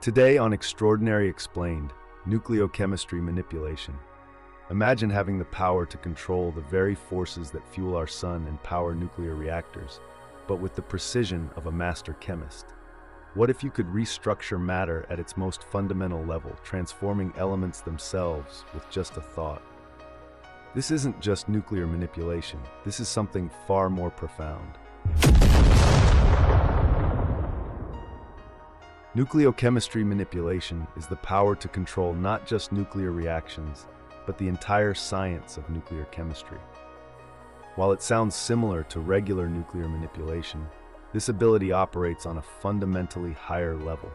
Today on Extraordinary Explained, Nucleochemistry Manipulation. Imagine having the power to control the very forces that fuel our sun and power nuclear reactors, but with the precision of a master chemist. What if you could restructure matter at its most fundamental level, transforming elements themselves with just a thought? This isn't just nuclear manipulation. This is something far more profound. Nucleochemistry manipulation is the power to control not just nuclear reactions, but the entire science of nuclear chemistry. While it sounds similar to regular nuclear manipulation, this ability operates on a fundamentally higher level.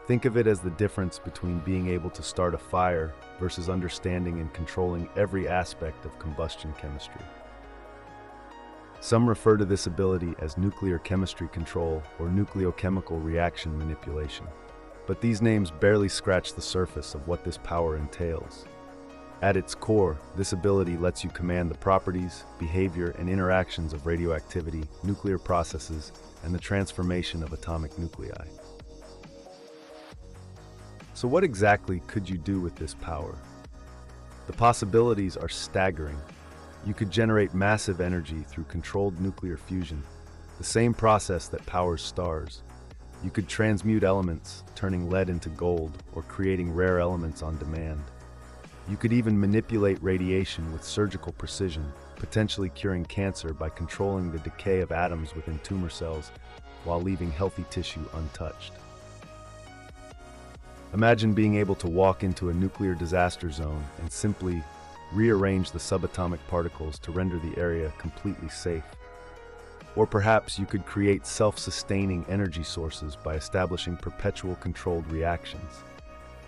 Think of it as the difference between being able to start a fire versus understanding and controlling every aspect of combustion chemistry. Some refer to this ability as nuclear chemistry control or nucleochemical reaction manipulation, but these names barely scratch the surface of what this power entails. At its core, this ability lets you command the properties, behavior, and interactions of radioactivity, nuclear processes, and the transformation of atomic nuclei. So what exactly could you do with this power? The possibilities are staggering. You could generate massive energy through controlled nuclear fusion, the same process that powers stars. You could transmute elements, turning lead into gold, or creating rare elements on demand. You could even manipulate radiation with surgical precision, potentially curing cancer by controlling the decay of atoms within tumor cells while leaving healthy tissue untouched. Imagine being able to walk into a nuclear disaster zone and simply rearrange the subatomic particles to render the area completely safe. Or perhaps you could create self-sustaining energy sources by establishing perpetual controlled reactions.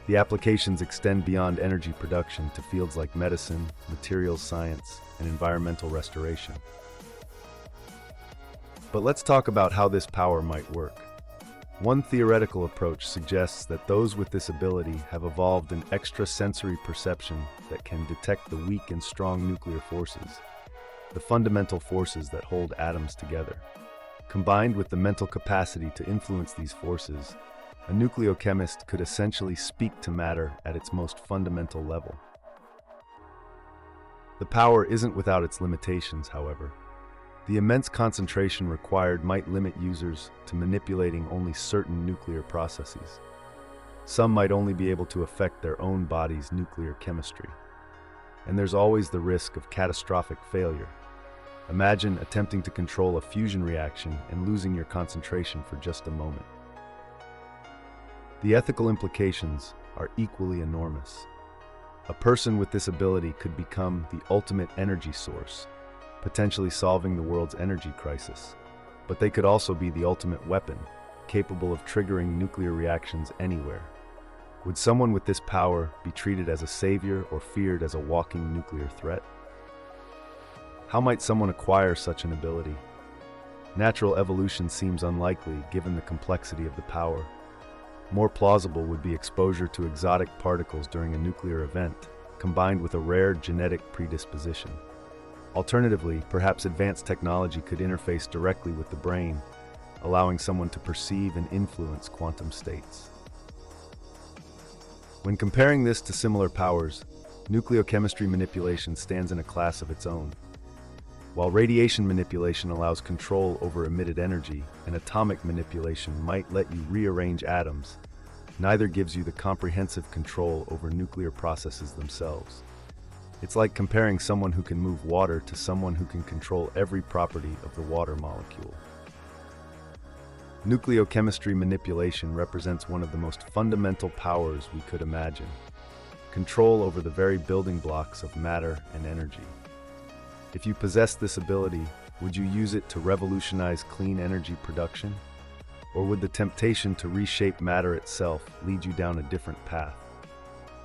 The applications extend beyond energy production to fields like medicine, materials science, and environmental restoration. But let's talk about how this power might work. One theoretical approach suggests that those with this ability have evolved an extrasensory perception that can detect the weak and strong nuclear forces, the fundamental forces that hold atoms together. Combined with the mental capacity to influence these forces, a nucleochemist could essentially speak to matter at its most fundamental level. The power isn't without its limitations, however. The immense concentration required might limit users to manipulating only certain nuclear processes. Some might only be able to affect their own body's nuclear chemistry. And there's always the risk of catastrophic failure. Imagine attempting to control a fusion reaction and losing your concentration for just a moment. The ethical implications are equally enormous. A person with this ability could become the ultimate energy source, potentially solving the world's energy crisis. But they could also be the ultimate weapon, capable of triggering nuclear reactions anywhere. Would someone with this power be treated as a savior or feared as a walking nuclear threat? How might someone acquire such an ability? Natural evolution seems unlikely given the complexity of the power. More plausible would be exposure to exotic particles during a nuclear event, combined with a rare genetic predisposition. Alternatively, perhaps advanced technology could interface directly with the brain, allowing someone to perceive and influence quantum states. When comparing this to similar powers, nucleochemistry manipulation stands in a class of its own. While radiation manipulation allows control over emitted energy, and atomic manipulation might let you rearrange atoms, neither gives you the comprehensive control over nuclear processes themselves. It's like comparing someone who can move water to someone who can control every property of the water molecule. Nucleochemistry manipulation represents one of the most fundamental powers we could imagine. Control over the very building blocks of matter and energy. If you possess this ability, would you use it to revolutionize clean energy production? Or would the temptation to reshape matter itself lead you down a different path?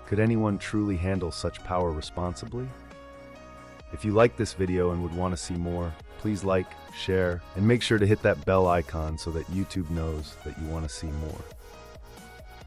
Could anyone truly handle such power responsibly? If you like this video and would want to see more, please like, share, and make sure to hit that bell icon so that YouTube knows that you want to see more.